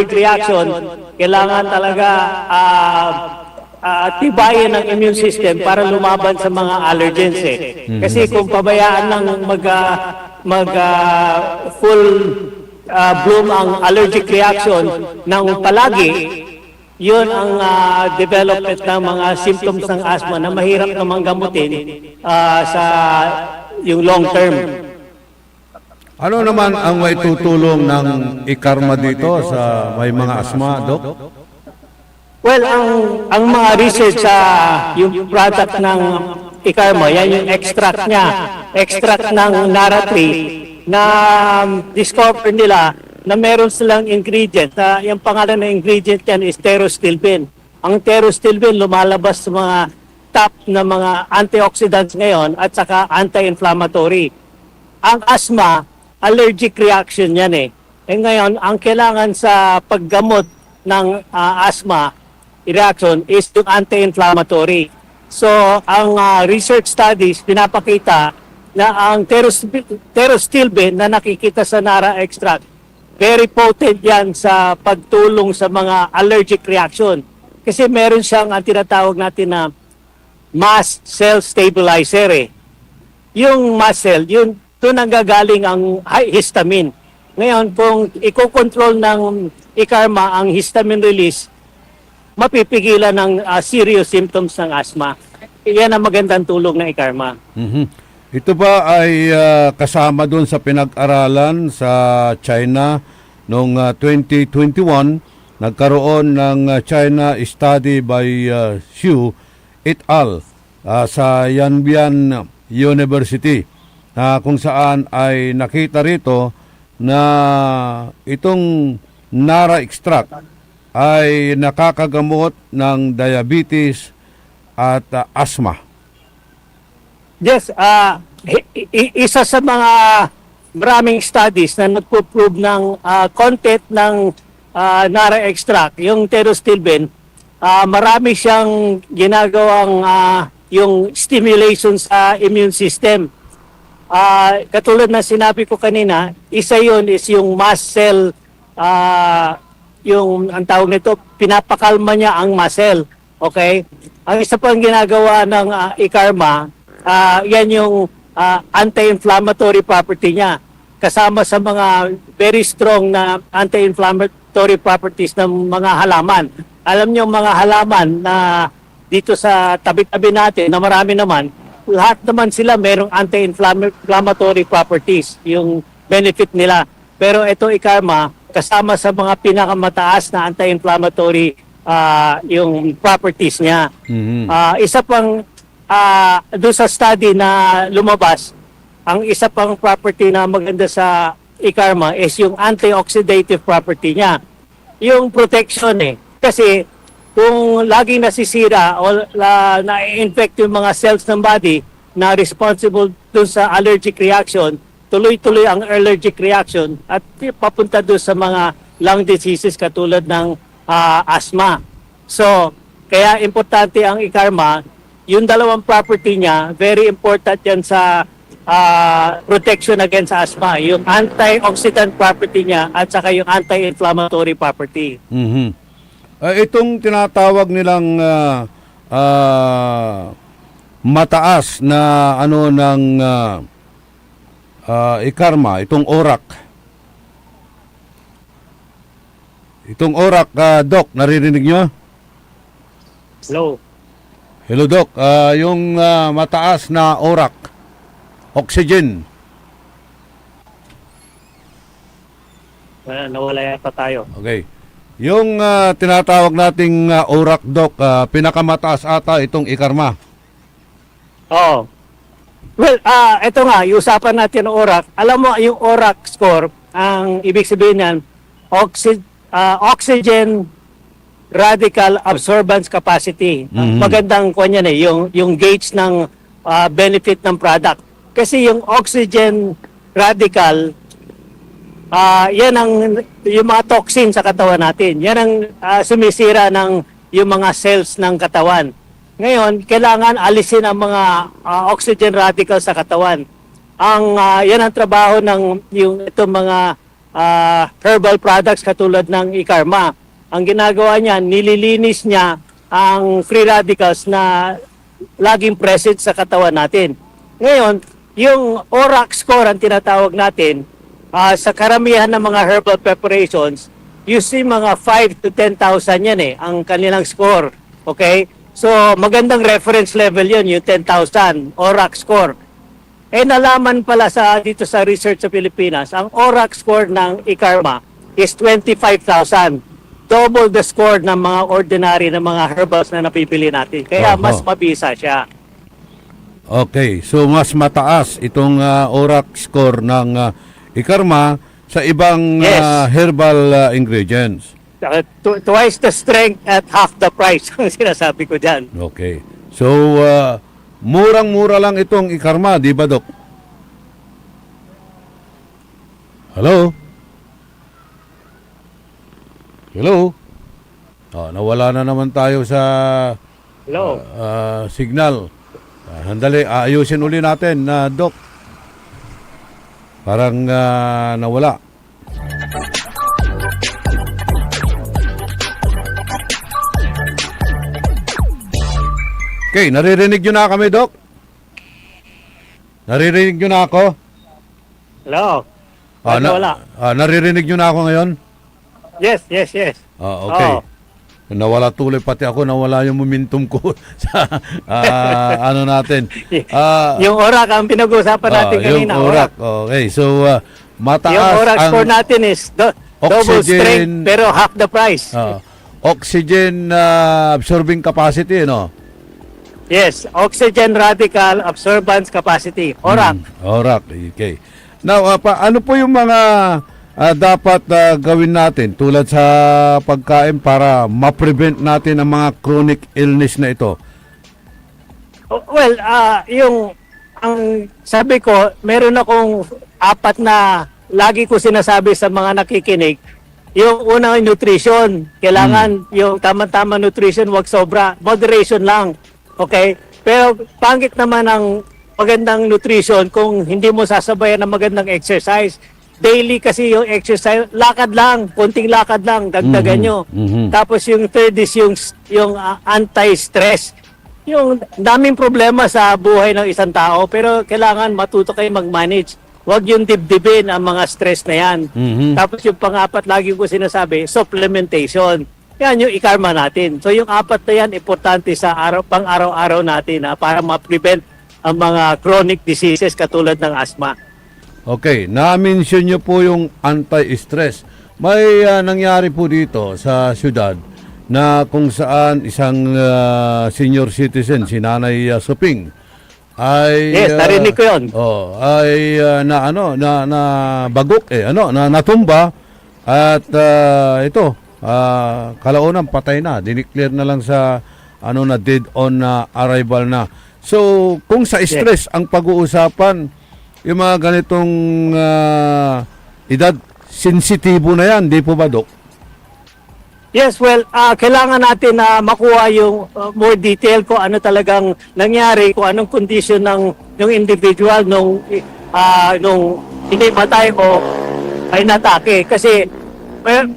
allergic reaction, kailangan talaga tibayin ng immune system para lumaban sa mga allergens eh. Kasi kung pabayaan lang full bloom ang allergic reaction ng palagi, yun ang development ng mga symptoms ng asthma na mahirap namang gamutin sa yung long term. Ano naman ang may tutulong ng ikarma dito sa may mga asma, Dok? Well, ang mga research sa yung product ng ikarma, yan yung extract niya, extract ng naratree na discover nila na meron silang ingredient. Yung pangalan ng ingredient yan is pterostilbene. Ang pterostilbene lumalabas sa mga top na mga antioxidants ngayon at saka anti-inflammatory. Ang asthma, allergic reaction yan eh. Ngayon, ang kailangan sa paggamot ng asthma reaction is yung anti-inflammatory. So, ang research studies pinapakita na ang pterostilbene na nakikita sa Nara extract, very potent yan sa pagtulong sa mga allergic reaction. Kasi meron siyang ang tinatawag natin na mast cell stabilizer eh. Yung mast cell, yun, doon nanggagaling ang histamine. Ngayon, kung i-control ng ikarma ang histamine release, mapipigilan ng serious symptoms ng asthma. Yan ang magandang tulong ng ikarma. Ito ba ay kasama doon sa pinag-aralan sa China noong 2021? Nagkaroon ng China study by Xu et al. Sa Yanbian University kung saan ay nakita rito na itong Nara extract ay nakakagamot ng diabetes at asthma. Yes, isa sa mga maraming studies na nagpo-prove ng content ng Nara extract, yung pterostilbene, marami siyang ginagawang yung stimulation sa immune system. Katulad na sinabi ko kanina, isa yun is yung mast cell, yung ang tawag nito, pinapakalma niya ang muscle. Okay? Ang isa pang ginagawa ng ikarma, yan yung anti-inflammatory property niya. Kasama sa mga very strong na anti-inflammatory properties ng mga halaman. Alam niyo mga halaman na dito sa tabi-tabi natin na marami naman, lahat naman sila merong anti-inflammatory properties, yung benefit nila. Pero ito ikarma, kasama sa mga pinakamataas na anti-inflammatory yung properties niya. Isa pang doon sa study na lumabas, ang isa pang property na maganda sa ikarma is yung antioxidative property niya. Yung protection eh. Kasi kung laging nasisira o na-infect yung mga cells ng body na responsible doon sa allergic reaction, tuloy-tuloy ang allergic reaction at papunta doon sa mga lung diseases katulad ng asthma. So, kaya importante ang ikarma. Yung dalawang property niya, very important yan sa protection against asthma. Yung antioxidant property niya at saka yung anti-inflammatory property. Itong tinatawag nilang mataas na ano ng ikarma, itong ORAC. Itong ORAC, Doc, naririnig nyo? Hello. Hello, Doc. Yung mataas na ORAC, oxygen. Nawala yata tayo. Okay. Yung tinatawag nating ORAC, Doc, pinakamataas ata itong ikarma. Oo. Well, ito nga, yung usapan natin ng ORAC. Alam mo, yung ORAC score, ang ibig sabihin yan, oxygen radical absorbance capacity. Magandang kwan yan eh, yung gauge ng benefit ng product. Kasi yung oxygen radical, yan ang yung mga toxin sa katawan natin. Yan ang sumisira ng yung mga cells ng katawan. Ngayon, kailangan alisin ang mga oxygen radicals sa katawan. Yan ang trabaho ng yung itong mga herbal products katulad ng Ikarma. Ang ginagawa niya, nililinis niya ang free radicals na laging present sa katawan natin. Ngayon, yung ORAC score ang tinatawag natin, sa karamihan ng mga herbal preparations, usually mga 5 to 10,000 yan ang kanilang score. Okay? So, magandang reference level yun, yung 10,000 ORAC score. Nalaman pala dito sa research sa Pilipinas, ang ORAC score ng Ikarma is 25,000. Double the score ng mga ordinary na mga herbals na napipili natin. Kaya Oho. mas mabisa siya. Okay, so mas mataas itong ORAC score ng Ikarma sa ibang Yes. herbal ingredients. Twice the strength at half the price ang sinasabi ko dyan. Okay. So, murang-mura lang itong Ikarma, di ba, Dok? Hello? Hello? Nawala na naman tayo sa Hello? signal. Handali, aayusin uli natin, Dok. Parang nawala. Okay, naririnig nyo na kami, Dok? Naririnig nyo na ako? Hello? Wala. Naririnig nyo na ako ngayon? Yes. Okay. Oo. Nawala tuloy, pati ako nawala yung momentum ko sa ano natin. Yung ORAC ang pinag-uusapan natin kanina. Yung ORAC. Okay, so mataas Yung ORAC ang score natin is double oxygen- strength pero half the price. oxygen absorbing capacity, no? Yes, oxygen radical absorbance capacity. ORAC. ORAC, okay. Now, ano po yung mga dapat gawin natin tulad sa pagkain para ma-prevent natin ang mga chronic illness na ito? Well, ang sabi ko, meron akong 4 na lagi ko sinasabi sa mga nakikinig. Yung unang nutrition, kailangan yung tama-tama nutrition, wag sobra, moderation lang. Okay? Pero pangit naman ang magandang nutrition kung hindi mo sasabayan ng magandang exercise. Daily kasi yung exercise, lakad lang, konting lakad lang, dagdagan nyo. Tapos yung third is yung anti-stress. Yung daming problema sa buhay ng isang tao, pero kailangan matuto kayo mag-manage. Huwag yung dibdibin ang mga stress na yan. Tapos yung pang-4, lagi ko sinasabi, supplementation. Yan yung Ikarma natin. So yung 4 na yan, importante sa pang-araw-araw natin para ma-prevent ang mga chronic diseases katulad ng asthma. Okay, na-mention nyo po yung anti-stress. May nangyari po dito sa syudad na kung saan isang senior citizen, si Nanay Suping, ay Yes, narinig ko yun. Ay na bagok na natumba at ito kalaunan patay na, dineclare na lang sa na dead on arrival na. So, kung sa stress ang pag-uusapan, yung mga ganitong edad, sensitibo na yan, di po ba, Dok? Yes, well, kailangan natin na makuha yung more detail kung ano talagang nangyari, kung anong condition ng individual nung inimatay o ay natake. Kasi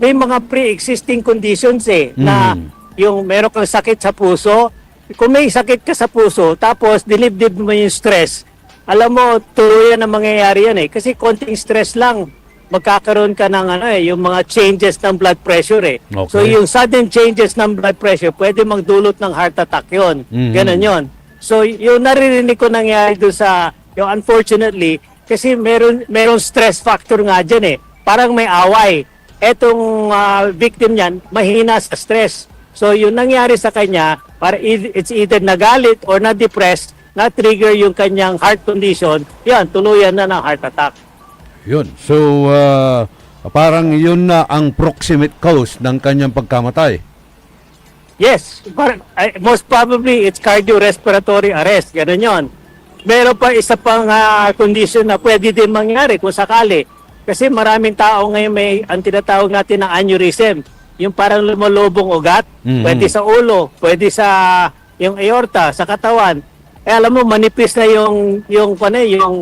may mga pre-existing conditions na yung meron kang sakit sa puso. Kung may sakit ka sa puso, tapos dinibdib mo yung stress, alam mo, tuluyan na mangyayari yan Kasi konting stress lang, magkakaroon ka ng yung mga changes ng blood pressure Okay. So yung sudden changes ng blood pressure, pwede magdulot ng heart attack yun. Ganon yun. So yung naririnig ko nangyayari doon yung unfortunately, kasi meron stress factor nga dyan Parang may away. Etong victim niyan, mahina sa stress. So yung nangyari sa kanya, it's either nagalit or na-depressed, na-trigger yung kanyang heart condition, yan, tuluyan na ng heart attack. Yun. So, parang yun na ang proximate cause ng kanyang pagkamatay. Yes, most probably it's cardiorespiratory arrest, gano'n yun. Meron pa isa pang condition na pwede din mangyari kung sakali. Kasi maraming tao ngayon may ang tinatawag natin ng aneurysm, yung parang lumalubong ugat, pwede sa ulo, pwede sa yung aorta, sa katawan. Alam mo, manipis na yung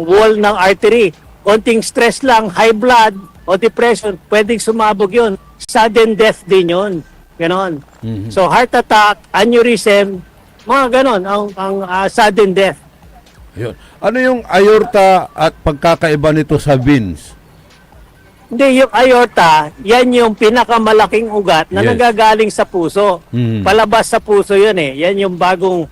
wall ng artery. Konting stress lang, high blood, o depression, pwedeng sumabog yun. Sudden death din yun. Ganon. Mhm. So heart attack, aneurysm, mga ganon ang sudden death. Ayun. Ano yung aorta at pagkakaiba nito sa veins? Hindi, yung aorta, yan yung pinakamalaking ugat na Yes. nanggagaling sa puso. Mhm. Palabas sa puso yun eh. Yan yung bagong,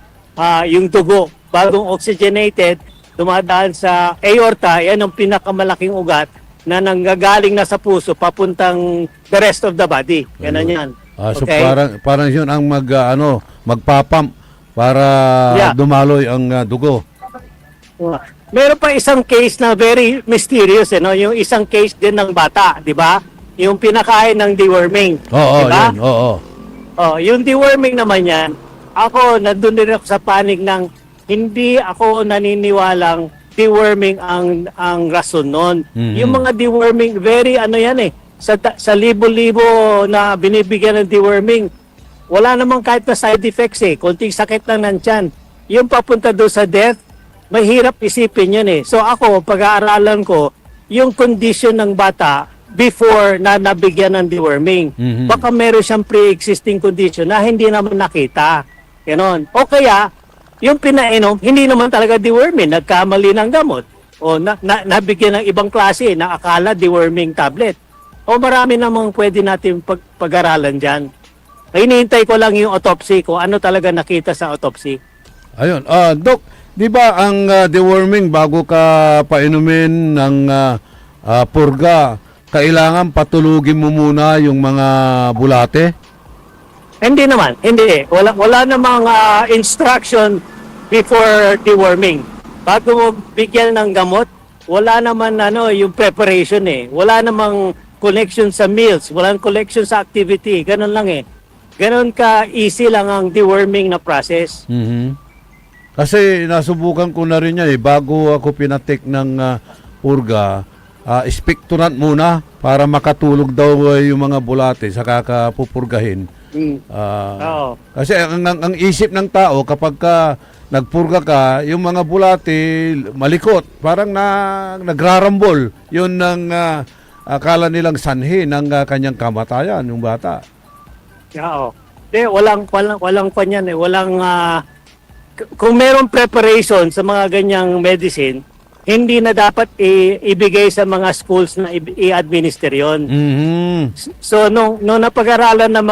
yung dugo, bagong oxygenated, dumadaan sa aorta, yan yung pinakamalaking ugat na nanggagaling na sa puso papuntang the rest of the body. Ganon yan. So Okay? parang yun ang magpapump para Yeah. dumaloy ang dugo. Meron pa isang case na very mysterious, no? Yung isang case din ng bata, di ba? Yung pinakain ng deworming. Oo, di ba? yun. Oo. Oh, yung deworming naman yan, ako, nandun din ako sa panig ng hindi ako naniniwalang deworming ang rason nun. Mhm. Yung mga deworming, very yan eh, sa libo-libo na binibigyan ng deworming, wala namang kahit na side effects eh, konting sakit lang ng tiyan. Yung papunta doon sa death, mahirap isipin yun eh. So ako, pag-aaralan ko, yung condition ng bata before na nabigyan ng deworming. Mhm. Baka meron siyang pre-existing condition na hindi naman nakita. Ganon. O kaya, yung pinainom, hindi naman talaga deworming, nagkamali ng gamot. O nabigyan ng ibang klase na akala deworming tablet. O marami namang pwede natin pag-aralan dyan. Hinihintay ko lang yung autopsy ko, ano talaga nakita sa autopsy. Ayun. Doc, di ba ang deworming bago ka painumin ng purga, kailangan patulugin mo muna yung mga bulate? Hindi naman, hindi. Wala namang instruction before deworming. Bago mo bigyan ng gamot, wala naman yung preparation eh. Wala namang connection sa meals, walang connection sa activity. Ganun lang eh. Ganun ka easy lang ang deworming na process. Mhm. Kasi nasubukan ko na rin yan eh. Bago ako pinatik ng purga, expectorant muna para makatulog daw yung mga bulate sa kakapupurgahin. Oo. Kasi ang isip ng tao kapag nagpurga ka, yung mga bulate malikot, parang nagrarambol. Yun ang akala nilang sanhi ng kanyang kamatayan, yung bata. Oo. Walang kanyan eh. Walang kung merong preparation sa mga ganyang medicine, hindi na dapat ibigay sa mga schools na i-administer yon. Mhm. So nung napag-aralan ng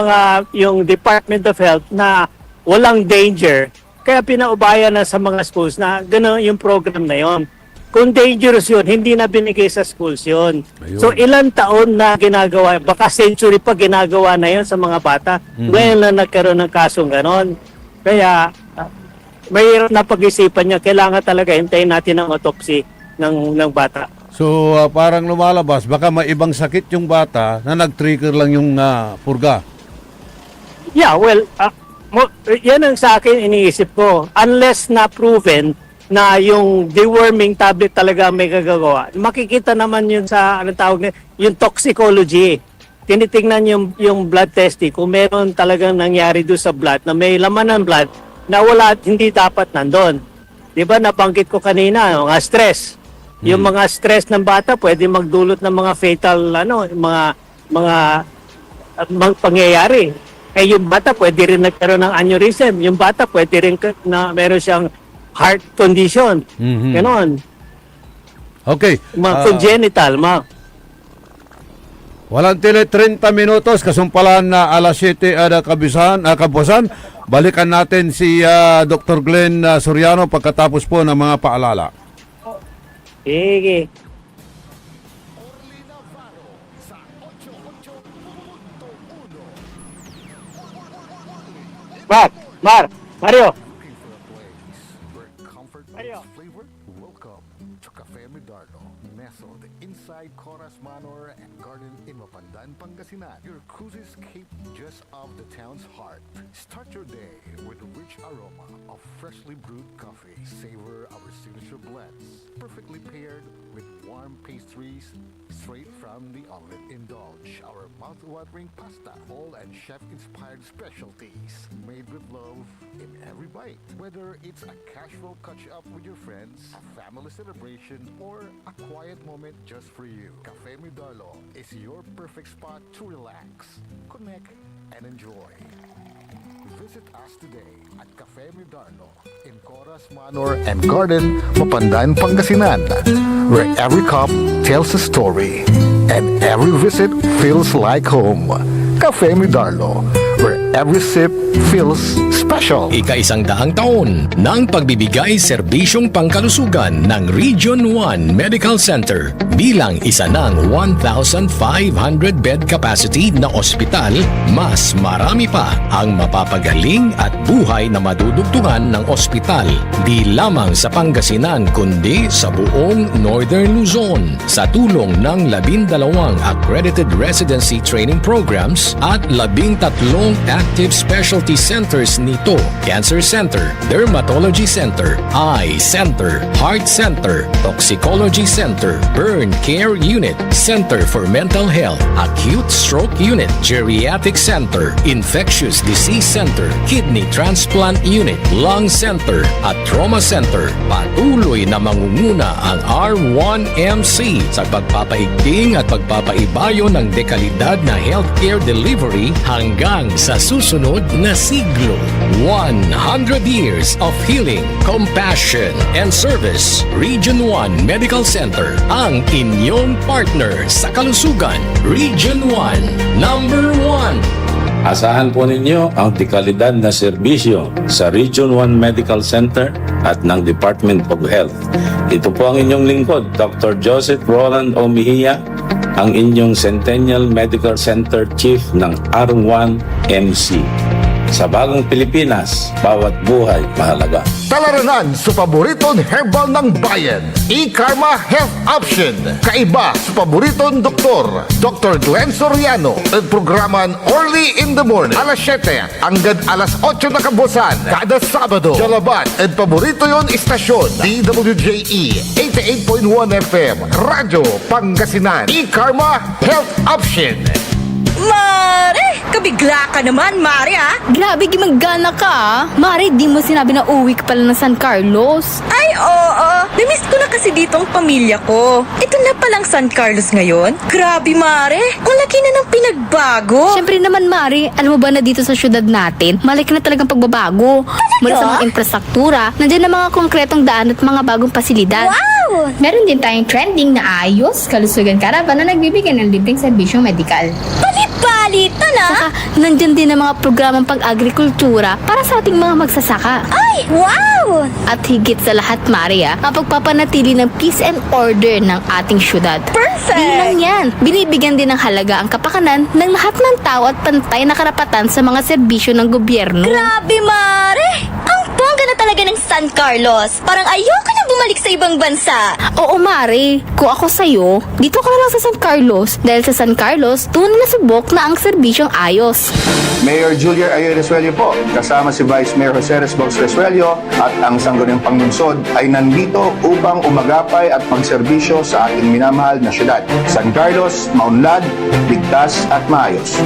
yung Department of Health na walang danger, kaya pinaubayan na sa mga schools na gano'n yung program na yon. Kung dangerous yun, hindi na binigay sa schools yun. Ayun. So ilang taon na ginagawa, baka century pa ginagawa na yun sa mga bata. Ngayon lang nagkaroon ng kasong gano'n. Kaya mahirap na pag-isipan niya, kailangan talaga hintayin natin ang autopsy ng bata. So parang lumalabas, baka may ibang sakit yung bata na nag-trigger lang yung purga. Yeah, well, yan ang sa akin iniisip ko. Unless na proven na yung deworming tablet talaga may gagagawa, makikita naman yun sa, yung toxicology. Tinitingnan yung blood testing kung meron talagang nangyari doon sa blood na may laman ng blood na wala at hindi dapat nandun. Di ba, nabanggit ko kanina, mga stress. Yung mga stress ng bata pwede magdulot ng mga fatal, mga pangyayari. Eh yung bata pwede rin nagkaroon ng aneurysm. Yung bata pwede rin na meron siyang heart condition. Mhm. Ganon. Okay. Mga congenital, Walang 30 minutos, kasumpalan na alas 7 kabusan. Balikan natin si Dr. Glenn Soriano pagkatapos po ng mga paalala. Sige. Mario. Where comfort Mario. meets flavor. Welcome to Cafe Medardo, nestled inside Coras Manor and Garden in Mapandan, Pangasinan. Your cruises keep just just of the town's heart. Start your day with a rich aroma of freshly brewed coffee. Savor our signature blends, perfectly paired with warm pastries straight from the oven. Indulge our mouth-watering pasta, all and chef-inspired specialties made with love in every bite. Whether it's a casual catch-up with your friends, a family celebration, or a quiet moment just for you, Cafe Midarlo is your perfect spot to relax, connect, and enjoy. Visit us today at Cafe Midarlo in Coras Manor and Garden, Mapandan, Pangasinan, where every cup tells a story and every visit feels like home. Cafe Midarlo, where every sip feels special. Ika-100 taon ng pagbibigay serbisyong pangkalusugan ng Region 1 Medical Center bilang isa ng 1,500 bed capacity na ospital, mas marami pa ang mapapagaling at buhay na madudugtungan ng ospital di lamang sa Pangasinan kundi sa buong Northern Luzon sa tulong ng 12 accredited residency training programs at 13 active specialty centers nito: Cancer Center, Dermatology Center, Eye Center, Heart Center, Toxicology Center, Burn Care Unit, Center for Mental Health, Acute Stroke Unit, Geriatric Center, Infectious Disease Center, Kidney Transplant Unit, Lung Center, at Trauma Center. Patuloy na mangunguna ang R1MC sa pagpapaigting at pagpapaibayo ng dekalidad na healthcare delivery hanggang sa susunod na siglo. 100 years of healing, compassion, and service. Region 1 Medical Center, ang inyong partner sa kalusugan. Region 1, number 1. Asahan po ninyo ang dekalidad na serbisyo sa Region 1 Medical Center at ng Department of Health. Ito po ang inyong lingkod, Dr. Joseph Roland Omihia, ang inyong Centennial Medical Center Chief ng R1MC. Sa bagong Pilipinas, bawat buhay mahalaga. Talaranan sa paboritong herbal ng bayan, E-Karma Health Option. Kaiba sa paboritong doktor, Dr. Glenn Soriano. At programan Early in the Morning, alas 7 hanggang alas 8 na kabusan. Kada Sabado, Jalabat. At paborito yon istasyon, DWJE 88.1 FM, Radyo Pangasinan. E-Karma Health Option. Mare! Kabigla ka naman, Mare, ha? Grabe, gimagana ka, ah. Mare, di mo sinabi na uwi ka pala ng San Carlos. Ay, oo. Namiss ko na kasi dito ang pamilya ko. Ito na palang San Carlos ngayon. Grabe, Mare. Ang laki na ng pinagbago. Siyempre naman, Mare, alam mo ba na dito sa syudad natin, malaki na talagang pagbabago. Mula sa mga infrastruktura, nandiyan na mga konkretong daan at mga bagong pasilidad. Wow! Meron din tayong trending na ayos, kalusugan karavan na nagbibigay ng libreng serbisyong medikal. Palit-palitan, ha? Saka, nandyan din ang mga programang pang-agrikultura para sa ating mga magsasaka. Ay, wow! At higit sa lahat, Maria, ang pagpapanatili ng peace and order ng ating syudad. Perfect! Di lang yan, binibigyan din ng halaga ang kapakanan ng lahat ng tao at pantay na karapatan sa mga serbisyo ng gobyerno. Grabe, Mare! Ang bongga na talaga ng San Carlos. Parang ayoko na bumalik sa ibang bansa. Oo, Mare. Kung ako sa'yo, dito ka na lang sa San Carlos. Dahil sa San Carlos, tunay na subok na ang serbisyong ayos. Mayor Julia Ayo Resuello po, kasama si Vice Mayor Jose Resbox Resuello at ang Sangguniang Panglungsod ay nandito upang umagapay at magserbisyo sa ating minamahal na syudad. San Carlos, maunlad, ligtas at maayos.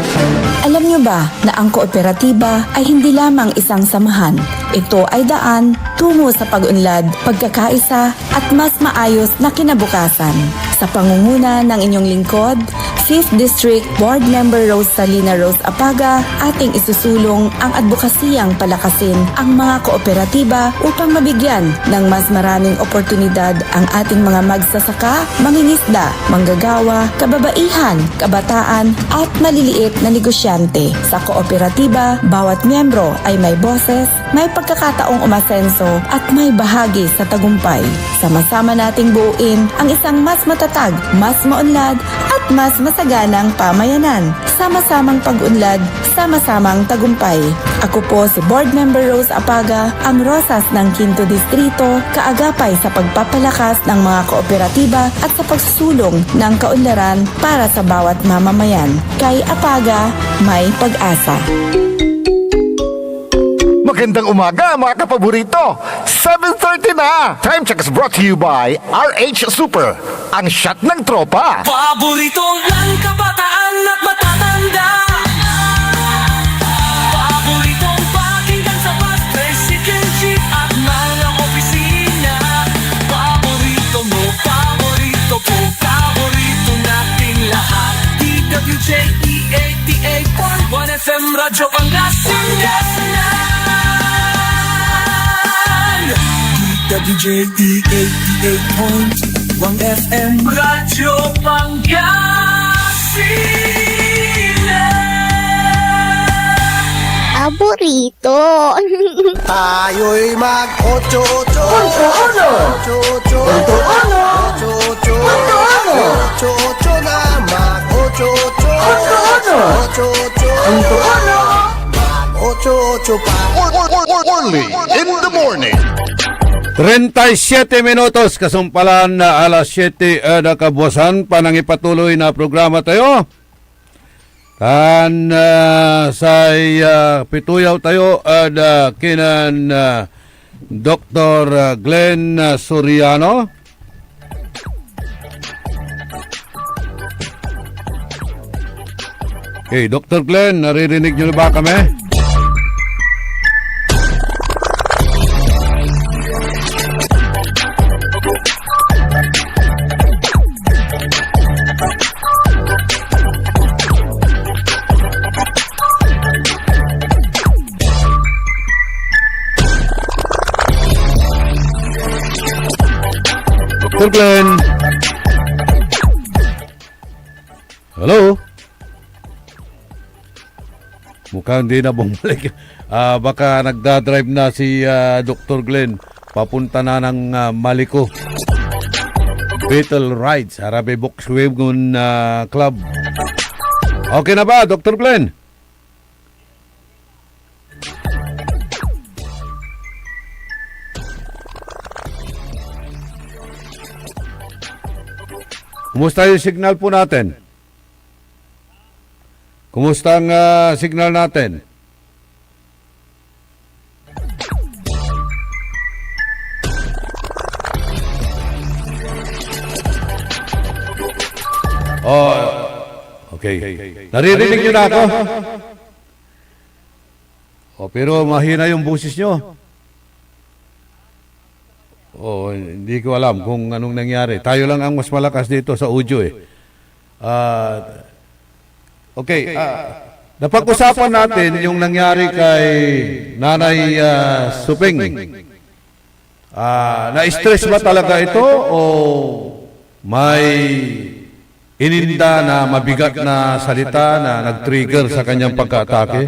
Alam niyo ba na ang kooperatiba ay hindi lamang isang samahan? Ito ay daan tungo sa pag-unlad, pagkakaisa at mas maayos na kinabukasan. Sa pangunguna ng inyong lingkod, 5th District Board Member Rosalina Rose Apaga, ating isusulong ang advokasiyang palakasin ang mga kooperatiba upang mabigyan ng mas maraming oportunidad ang ating mga magsasaka, mangingisda, manggagawa, kababaihan, kabataan at maliliit na negosyante. Sa kooperatiba, bawat miyembro ay may boses, may pagkakataong umasenso at may bahagi sa tagumpay. Sama-sama nating buuin ang isang mas matatag, mas maunlad at at mas masaganang pamayanan. Sama-samang pag-unlad, sama-samang tagumpay. Ako po si Board Member Rose Apaga, ang Rosas ng Quinto Distrito, kaagapay sa pagpapalakas ng mga kooperatiba at sa pagsusulong ng kaunlaran para sa bawat mamamayan. Kay Apaga, may pag-asa. Magandang umaga mga kapaborito! 7:30 na! Time check is brought to you by RH Super, ang shot ng tropa. Paborito ng kabataan at matatanda. Paboritong pakinggan sa bus, tricycle, jeep at mga opisina. Paborito mo, paborito ko, paborito nating lahat. DWJE 88.1 FM Radyo Pangasinan. WJE 88.1 FM Radyo Pangasinan. Paborito. Tayo'y mag-ocho-ocho. Ocho-ocho. Ocho-ocho. Ocho-ocho na mag-ocho-ocho. Ocho-ocho. Mag-ocho-ocho pa. Only in the morning. 37 minutos kasumpalan na alas 7 na kabuwasan panangipatuloy na programa tayo. Kan say pituyaw tayo kinan Dr. Glenn Soriano. Okay, Dr. Glenn, naririnig niyo na ba kami? Dr. Glenn. Hello? Mukhang hindi na bumalik. Baka nagdadrive na si Dr. Glenn. Papunta na ng Maliko. Battle Rides, Harabe Volkswagen Club. Okay na ba, Dr. Glenn? Kumusta yung signal po natin? Kumusta ang signal natin? Oh, okay. Naririnig niyo na ako? Oh, pero mahina yung boses niyo. Oh, hindi ko alam kung anong nangyari. Tayo lang ang mas malakas dito sa audio eh. Okay, napag-usapan natin yung nangyari kay Nanay Suping. Na-stress ba talaga ito o may ininda na mabigat na salita na nag-trigger sa kanyang pagka-atake?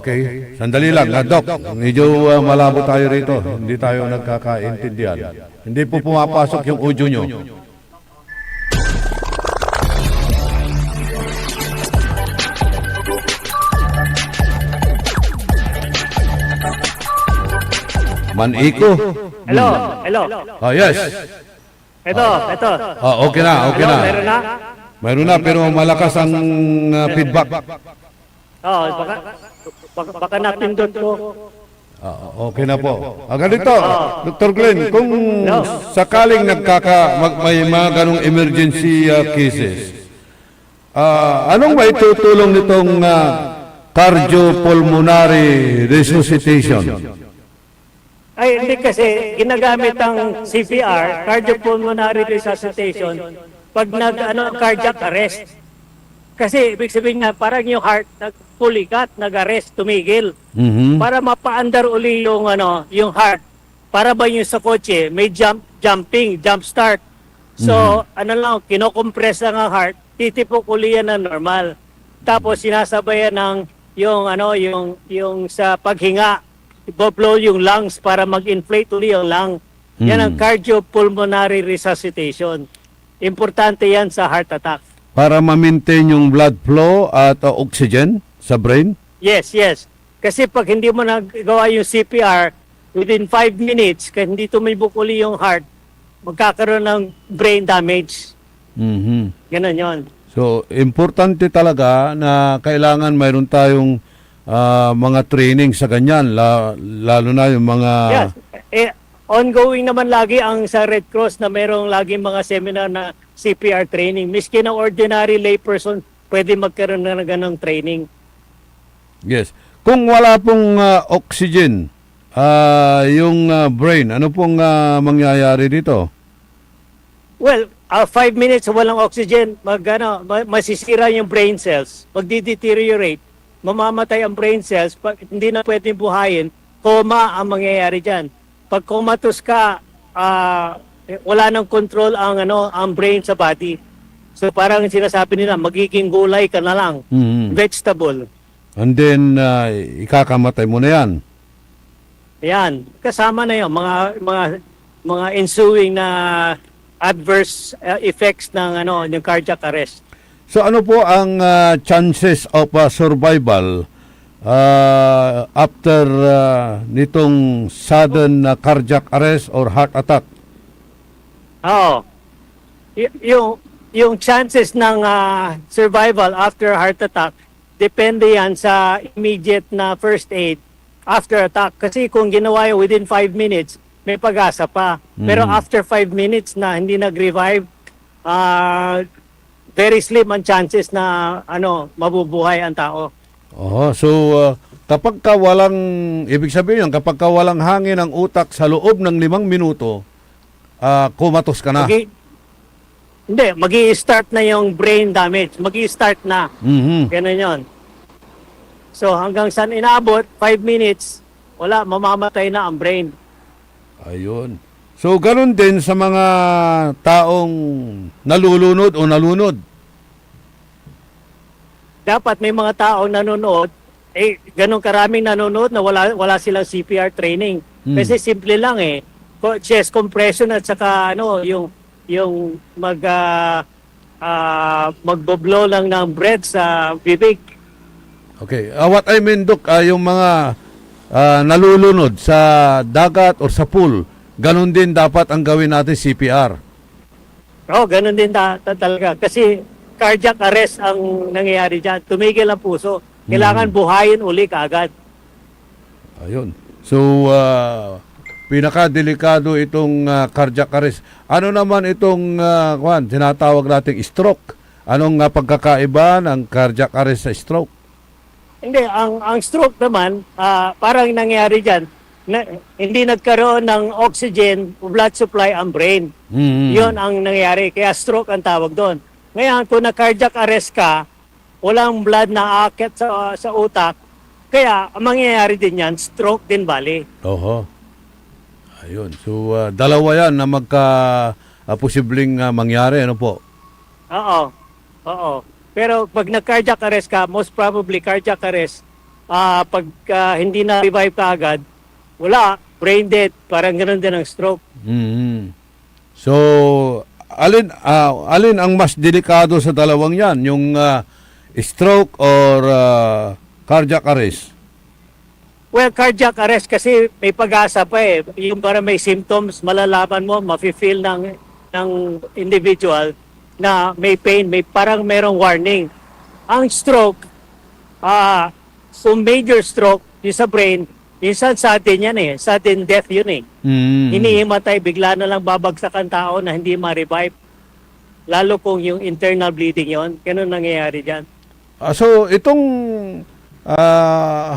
Okay. Sandali lang, Doc. Medyo malabo tayo rito. Hindi tayo nagkakaintindihan. Hindi po pumapasok yung audio nyo. Maniko. Hello, hello. Oh, yes. Ito. Okay na. Meron na? Mayroon na, pero malakas ang feedback. Baka napindot ko. Okay na po. Ganito, Dr. Glenn, kung sakaling may mga ganong emergency cases, anong may tutulong nitong cardiopulmonary resuscitation? Ay, hindi kasi ginagamit ang CPR, cardiopulmonary resuscitation, pag cardiac arrest. Kasi ibig sabihin nga, parang yung heart nagpulikat, nag-arrest, tumigil. Para mapaandar uli yung heart. Para ba yung sa kotse, may jump start. So, kinokompress lang ang heart titipok uli yan na normal. Tapos sinasabayan ng yung sa paghinga, iboblow yung lungs para mag-inflate uli yung lung. Yan ang cardiopulmonary resuscitation. Importante yan sa heart attack. Para ma-maintain yung blood flow at oxygen sa brain? Yes, yes. Kasi pag hindi mo nagawa yung CPR, within 5 minutes, kaya hindi tumibok uli yung heart, magkakaroon ng brain damage. Mhm. Ganon yon. So, importante talaga na kailangan mayroon tayong mga training sa ganyan, lalo na yung mga... Yes. Ongoing naman lagi ang sa Red Cross na mayroong lagi mga seminar na CPR training. Miski ng ordinary layperson, pwede magkaroon na ng ganong training. Yes. Kung wala pong oxygen, yung brain, ano pong mangyayari dito? Well, 5 minutes walang oxygen, masisira yung brain cells, magdi-deteriorate, mamamatay ang brain cells, pag hindi na pwedeng buhayin, coma ang mangyayari dyan. Pag comatose ka, wala nang control ang brain sa body. So parang sinasabi nila, magiging gulay ka na lang, vegetable. And then, ikakamatay mo na yan. Yan, kasama na yun, mga ensuing na adverse effects ng yung cardiac arrest. So ano po ang chances of survival after nitong sudden cardiac arrest or heart attack? Oo. Yung chances ng survival after heart attack, depende yan sa immediate na first aid after attack. Kasi kung ginawa yun within 5 minutes, may pag-asa pa. Pero after 5 minutes na hindi nag-revive, very slim ang chances na mabubuhay ang tao. So kapag ka ibig sabihin yun, kapag ka walang hangin ang utak sa loob ng 5 minuto, kumatos ka na. Magi-start na yung brain damage. Magi-start na. Ganun yun. So hanggang saan inaabot, 5 minutes, wala, mamamatay na ang brain. Ayun. So ganun din sa mga taong nalulunod o nalunod. Dapat may mga taong nanonood, ganun karaming nanonood na wala silang CPR training. Kasi simple lang chest compression at saka yung magbo-blow lang ng breath sa bibig. Okay. What I mean, Doc, yung mga nalulunod sa dagat or sa pool, ganun din dapat ang gawin natin CPR. Ganun din talaga. Kasi cardiac arrest ang nangyayari dyan. Tumigil ang puso. Kailangan buhayin uli kaagad. Ayun. So, pinakadelikado itong cardiac arrest. Ano naman itong tinatawag nating stroke? Anong pagkakaiba ng cardiac arrest sa stroke? Hindi, ang stroke naman, parang nangyayari dyan, hindi nagkaroon ng oxygen, blood supply ang brain. Yun ang nangyayari. Kaya stroke ang tawag doon. Ngayon, kung na-cardiac arrest ka, walang blood na aakyat sa utak, kaya ang mangyayari din yan, stroke din bali. Oho. Ayun. So, dalawa yan na posibleng mangyari. Ano po? Oo. Pero pag nag-cardiac arrest ka, most probably cardiac arrest, pag hindi na revive ka agad, wala, brain dead, parang ganoon din ang stroke. So, alin ang mas delikado sa dalawang yan? Yung stroke or cardiac arrest? Well, cardiac arrest kasi may pag-asa pa Yung para may symptoms, malalaman mo, mafe-feel ng individual na may pain, parang merong warning. Ang stroke, major stroke, yung sa brain, minsan sudden yan sudden death yun Hinihimatay, bigla na lang babagsak ang tao na hindi ma-revive. Lalo kung yung internal bleeding yon, ganun nangyayari dyan. So, itong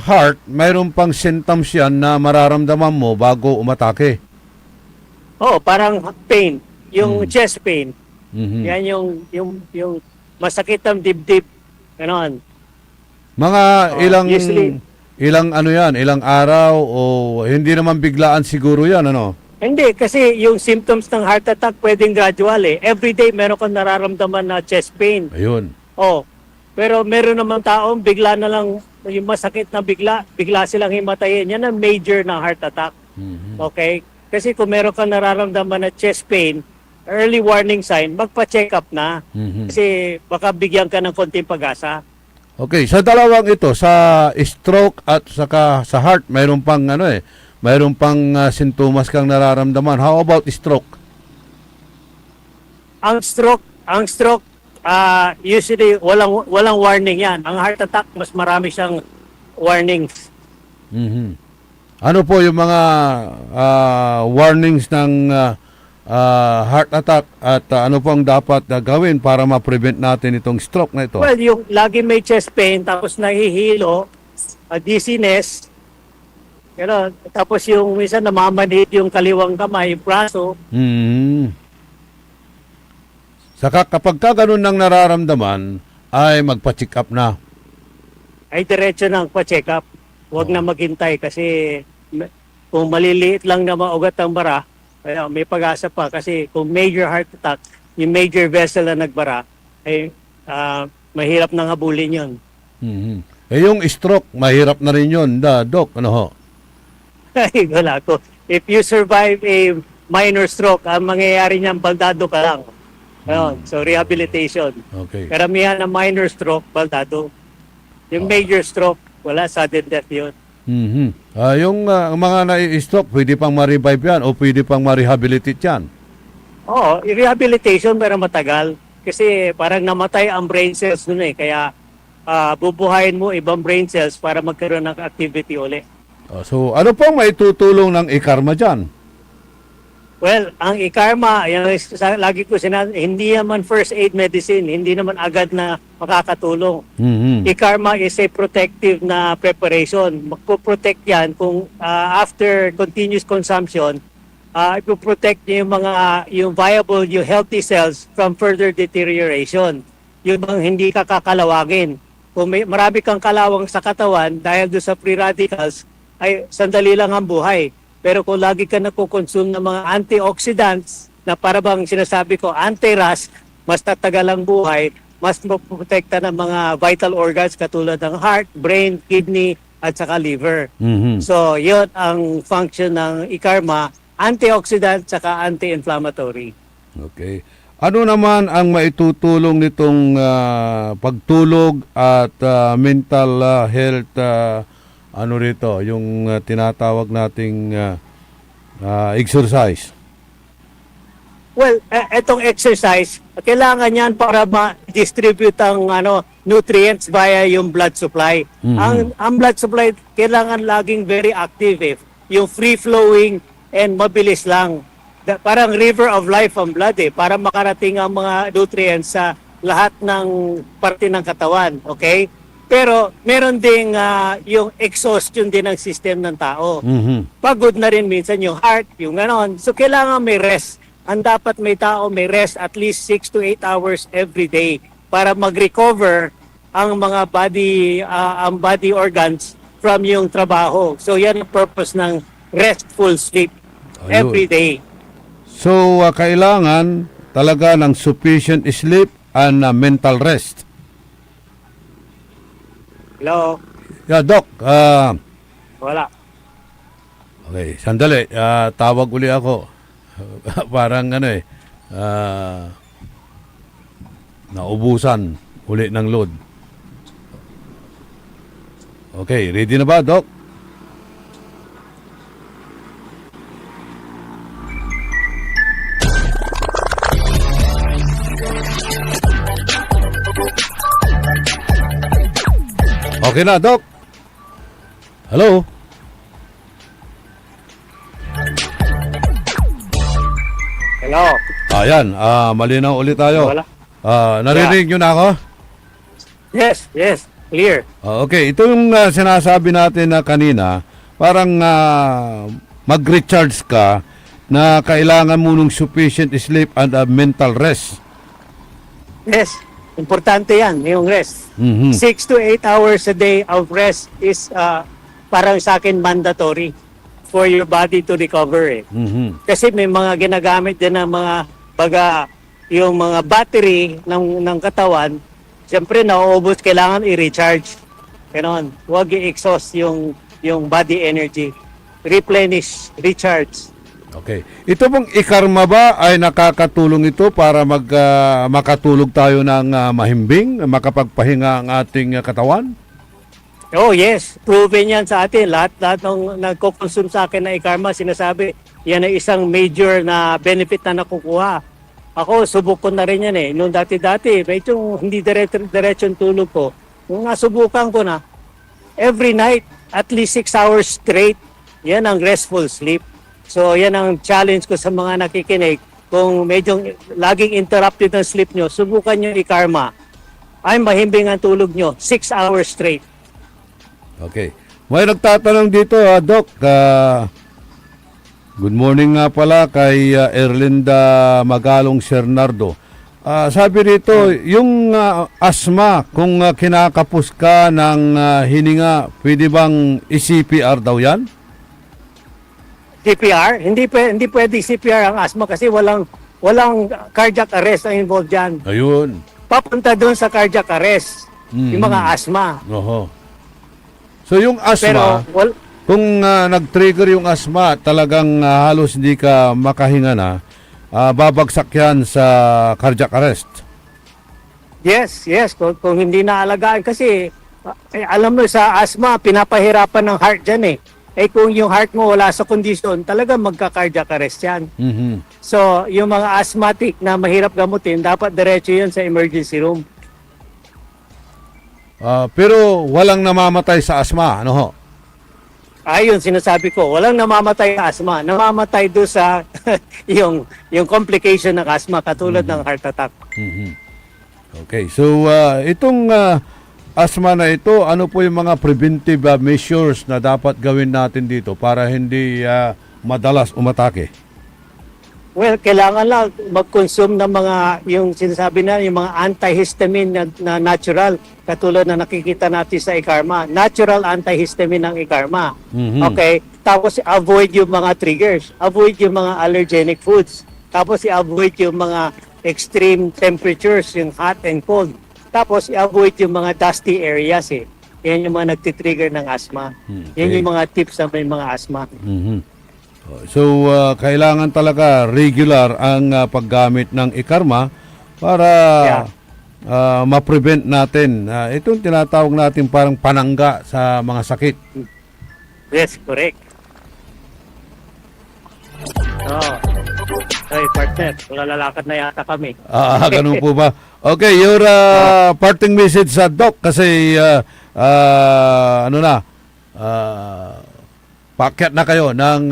heart, mayroon pang symptoms yan na mararamdaman mo bago umatake? Parang pain, yung chest pain. Yan yung masakit ang dibdib. Ganon. Mga ilang araw o hindi naman biglaan siguro yan, ano? Hindi, kasi yung symptoms ng heart attack pwedeng gradual eh. Every day meron kang nararamdaman na chest pain. Ayun. Oh. Pero meron naman taong bigla na lang yung masakit na bigla silang himatayin. Yan ang major na heart attack. Okay? Kasi kung meron kang nararamdaman na chest pain, early warning sign, magpa-check up na. Kasi baka bigyan ka ng konting pag-asa. Okay, sa dalawang ito, sa stroke at saka sa heart, mayroon pang mayroon pang sintomas kang nararamdaman. How about stroke? Ang stroke usually walang warning 'yan. Ang heart attack mas marami siyang warnings. Ano po yung mga warnings ng heart attack at ano pong dapat gawin para ma-prevent natin itong stroke na ito? Well, yung lagi may chest pain tapos nahihilo, dizziness, tapos yung minsan namamanhid yung kaliwang kamay, yung braso. Saka kapag ka ganun nang nararamdaman, ay magpa-check up na. Ay diretso nang pa-check up. Huwag na maghintay kasi kung maliliit lang na maugat ang bara, may pag-asa pa kasi kung major heart attack, yung major vessel na nagbara, ay mahirap nang habulin yun. Eh yung stroke, mahirap na rin yun, Doc, ano ho? Ay, wala ko. If you survive a minor stroke, ang mangyayari niyan, baldado ka lang. Ayun, so rehabilitation. Okay. Karamihan ng minor stroke, baldado. Yung major stroke, wala, sudden death yun. Yung mga na-stroke, pwede pang ma-revive yan o pwede pang ma-rehabilitate yan? Oo, rehabilitation pero matagal. Kasi parang namatay ang brain cells nun eh. Kaya bubuhayin mo ibang brain cells para magkaroon ng activity uli. So ano pong may tutulong ng ikarma dyan? Well, ang ikarma, lagi ko sinabi, hindi naman first aid medicine, hindi naman agad na makakatulong. Ikarma is a protective na preparation. Magpo-protect yan kung after continuous consumption, ipoprotect niya yung viable, yung healthy cells from further deterioration. Yung bang hindi ka kakalawagin. Kung marami kang kalawang sa katawan dahil doon sa free radicals, ay sandali lang ang buhay. Pero kung lagi ka nagko-consume ng mga antioxidants na para bang sinasabi ko, anti-RAS, mas tatagal ang buhay, mas maprotekta ng mga vital organs katulad ng heart, brain, kidney, at saka liver. So, yun ang function ng ikarma, antioxidant saka anti-inflammatory. Okay. Ano naman ang maitutulong nitong pagtulog at mental health ano rito, yung tinatawag nating exercise? Well, etong exercise, kailangan yan para ma-distribute ang nutrients via yung blood supply. Ang blood supply, kailangan laging very active eh. Yung free-flowing and mabilis lang. Parang river of life ang blood eh, para makarating ang mga nutrients sa lahat ng parte ng katawan. Okay? Pero meron ding yung exhaustion din ng system ng tao. Pagod na rin minsan yung heart, yung ganon. So kailangan may rest. Ang dapat may tao may rest at least 6 to 8 hours every day para mag-recover ang mga body organs from yung trabaho. So yan ang purpose ng restful sleep every day. So kailangan talaga ng sufficient sleep and mental rest. Hello? Yeah, Doc. Wala. Okay, sandali. Tawag uli ako. Parang naubusan uli ng load. Okay, ready na ba, Doc? Okay na, Doc. Hello? Hello? Ayan, malinaw ulit tayo. Wala. Naririnig nyo na ako? Yes, clear. Okay, ito yung sinasabi natin na kanina, parang mag-recharge ka na kailangan mo ng sufficient sleep and mental rest. Yes, importante yan, yung rest. 6 to 8 hours a day of rest is parang sa akin mandatory. for your body to recover eh. Mhm. Kasi may mga ginagamit din ng mga yung mga battery ng katawan, siyempre nauubos, kailangan i-recharge. Ganon. Huwag i-exhaust yung body energy. Replenish, recharge. Okay. Ito pong ikarma ba ay nakakatulong ito para makatulog tayo ng mahimbing, makapagpahinga ang ating katawan? Oh yes, proven yan sa atin. Lahat ng nagko-consume sa akin na ikarma, sinasabi, yan ay isang major na benefit na nakukuha. Ako, subok ko na rin yan eh. Noong dati-dati, medyo hindi diretsong tulog ko. Nung nasubukan ko na, every night, at least 6 hours straight, yan ang restful sleep. So yan ang challenge ko sa mga nakikinig. Kung medyo laging interrupted ang sleep nyo, subukan nyo ikarma. Ay mahimbing ang tulog nyo, 6 hours straight. Okay. May nagtatanong dito, Doc. Good morning nga pala kay Erlinda Magalong Cernardo. Sabi rito, yung asma, kung kinakapos ka ng hininga, pwede bang i-CPR daw yan? CPR? Hindi pwede CPR ang asthma kasi walang cardiac arrest ang involved dyan. Ayun. Papunta doon sa cardiac arrest, yung mga asthma. Oho. So yung asma, Pero, kung nag-trigger yung asma, talagang halos hindi ka makahinga na, babagsak yan sa cardiac arrest. yes. Kung hindi naalagaan kasi, alam mo sa asthma, pinapahirapan ng heart dyan eh. Kung yung heart mo wala sa kondisyon, talagang magka-cardiac arrest yan. Mhm. So, yung mga asthmatic na mahirap gamutin, dapat diretso yun sa emergency room. Pero walang namamatay sa asma, ano ho? Ayun, sinasabi ko, walang namamatay sa asthma. Namamatay doon sa yung complication ng asthma, katulad ng heart attack. Mhm. Okay, so itong asma na ito, ano po yung mga preventive measures na dapat gawin natin dito para hindi madalas umatake? Well, kailangan lang mag-consume ng mga, yung sinasabi na, yung mga antihistamine na natural, katulad na nakikita natin sa ikarma. Natural antihistamine ng ikarma. Mhm. Okay? Tapos avoid yung mga triggers. Avoid yung mga allergenic foods. Tapos i-avoid yung mga extreme temperatures, yung hot and cold. Tapos i-avoid yung mga dusty areas eh. Yan yung mga nagtitrigger ng asthma. Okay. Yan yung mga tips sa may mga asthma. Mhm. So, kailangan talaga regular ang paggamit ng ikarma para ma-prevent natin. Itong tinatawag natin parang panangga sa mga sakit. Yes, correct. Ay, partner, lalakad na yata kami. Ganun po ba? Okay, your parting message sa Doc kasi paakyat na kayo ng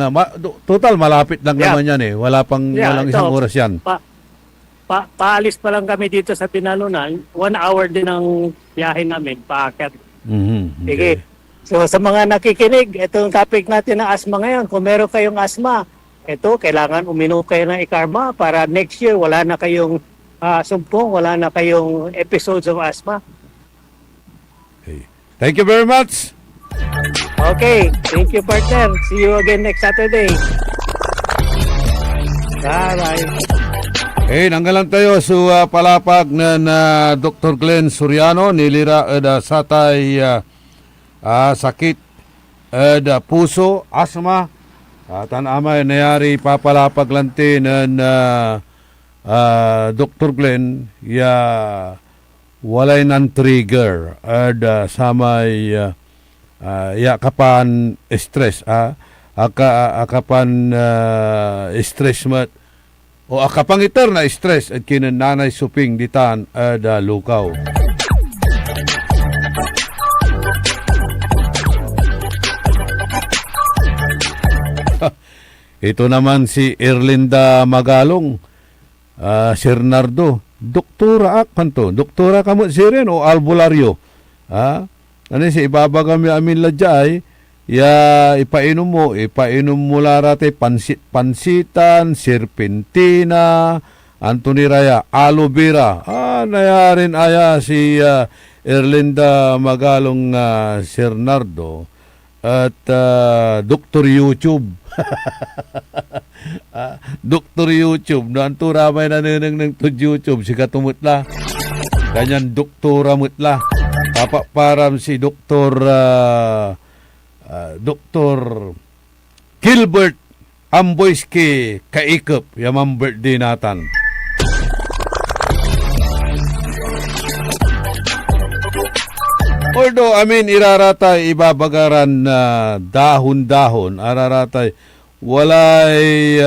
total malapit lang naman yan eh. Walang isang oras yan. Paalis pa lang kami dito sa Pinalunan. 1 hour din ang biyahe namin, paakyat. Mhm. Sige. So sa mga nakikinig, itong topic natin ng asthma ngayon. Kung meron kayong asthma, ito, kailangan uminom kayo ng ikarma para next year wala na kayong sumpong, wala na kayong episodes of asthma. Okay. Thank you very much. Okay, thank you partner. See you again next Saturday. Bye-bye. Nanggalan tayo sa palapag na Dr. Glenn Soriano, nilira satay sakit puso, asma, tanamay nayari papalapag lanti na Dr. Glenn walay nan trigger samay kapan stress akapan stress mat o akapangitar na stress at kinananay suping ditan lukaw. Ito naman si Erlinda Magalong Cernardo, doktora kanto, doktora kamo sirin o albularyo. Ano si ibaba kami amin ladjay, ipainom mo larate pansitan, serpentina, Anthony Raya, aloe vera. Nayarin aya si Erlinda Magalong Cernardo. at Dr. YouTube. Dr. YouTube, no antura may nanunang ng to YouTube si katumutla. Ganyan doktora mutla. Papaparam si Dr. Dr. Gilbert Amboyski Kaikop, yamang birthday natan. Although, iraratay ibabagaran na dahon-dahon, araratay, walay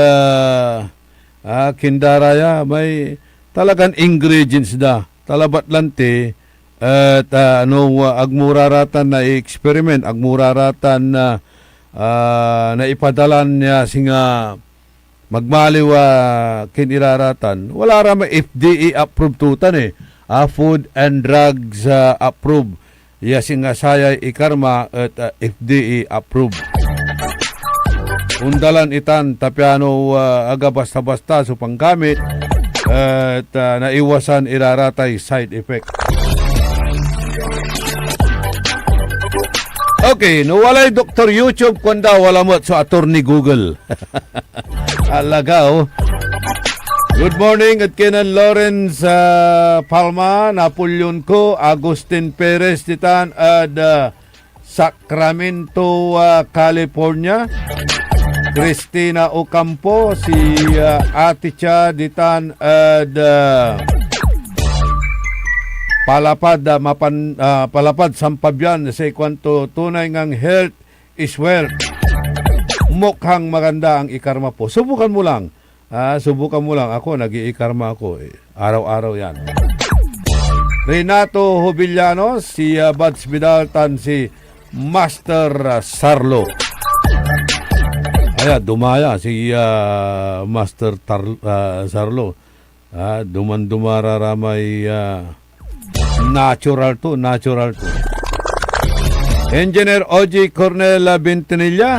kindaraya, may talagang ingredients da. Talabat lante, at agmuraratan na experiment, agmuraratan na ipadalan niya singa magmaliwa kiniraratan. Wala ra may FDA approved tutan Food and Drugs approved. Yasing saya ikarma at FDA approved. Undalan itan tapiano aga basta-basta so panggamit at naiwasan iraratay side effect. Okay, walay Dr. YouTube kunda wala mo so attorney Google. Alaga Good morning at Kenan Lawrence Palma, Napoleon ko, Agustin Perez ditan at Sacramento, California. Cristina Ocampo, si Ate Cha ditan at palapad sampabyan sa kwanto tunay ngang health is wealth. Mukhang maganda ang ikarma po. Subukan mo lang. Subukan mo lang. Ako, nag-iikarma ako. Araw-araw yan. Renato Hobillano, si Buds Vidaltan, si Master Sarlo. Dumaya si Master Sarlo. Duman-dumararamay natural to. Engineer OG Cornel Bentinilla,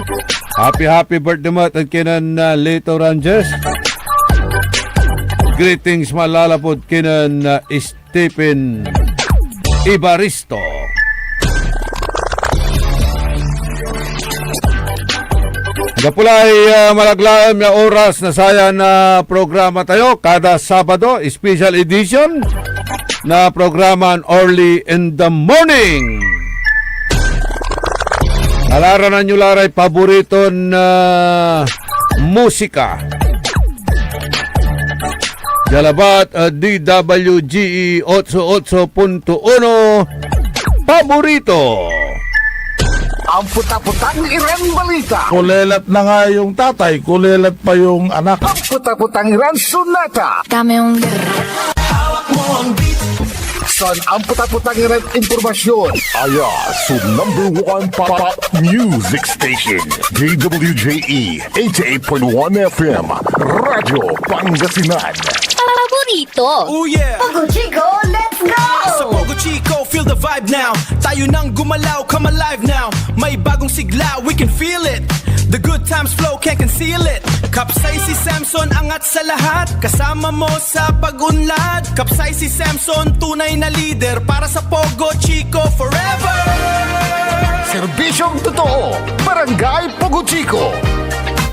happy birthday mo at kinan Leto Ranges. Greetings malalapod kinan Stephen Ibaristo. Gapulay malaglaem na oras na saya na programa tayo kada Sabado, special edition na programa early in the morning. Alaranan nyo laray paborito na musika. Jalabat DWGE 88.1 paborito. Ang puta-putang Iran balita. Kulelat na nga yung tatay, kulelat pa yung anak. Ang puta-putang Iran sunata. Hawak mo ang beat. Son, ang puta-putang Iran impormasyon. Aya, so #1 pop music station. DWJE 88.1 FM. Radyo Pangasinan. Paborito. Oh yeah. Pogo Chico, let's go! Sa Pogo Chico, feel the vibe now. Tayo nang gumalaw, come alive now. May bagong sigla, we can feel it. The good times flow, can't conceal it. Kapsay si Samson, angat sa lahat. Kasama mo sa pag-unlad. Kapsay si Samson, tunay na leader. Para sa Pogo Chico, forever! Serbisyong totoo. Barangay Pogo Chico.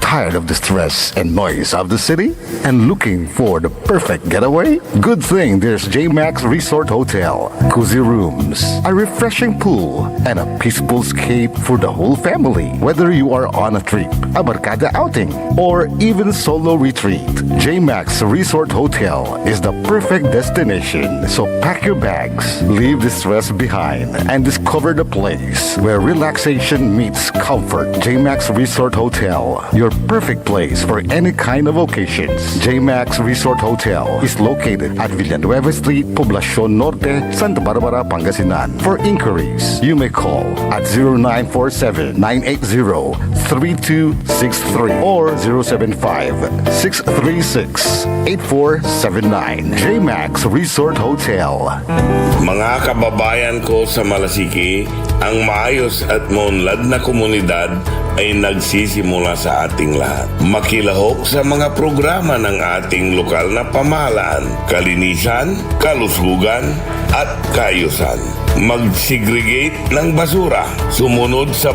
Tired of the stress and noise of the city? And looking for the perfect getaway? Good thing there's J-Max Resort Hotel. Cozy rooms, a refreshing pool, and a peaceful escape for the whole family. Whether you are on a trip, a barkada outing, or even solo retreat, J-Max Resort Hotel is the perfect destination. So pack your bags, leave the stress behind, and discover the place where relaxation meets comfort. J-Max Resort Hotel, your perfect place for any kind of occasions. J-Max Resort Hotel is located at Villanueva Street, Poblacion Norte, Santa Barbara, Pangasinan. For inquiries, you may call at 0947-980-3263 or 075-636-8479. J-Max Resort Hotel. Mga kababayan ko sa Malasiki, ang maayos at maunlad na komunidad ay nagsisimula sa ating lahat. Makilahok sa mga programa ng ating lokal na pamahalaan, kalinisan, kalusugan, at kaayusan. Mag-segregate ng basura, sumunod sa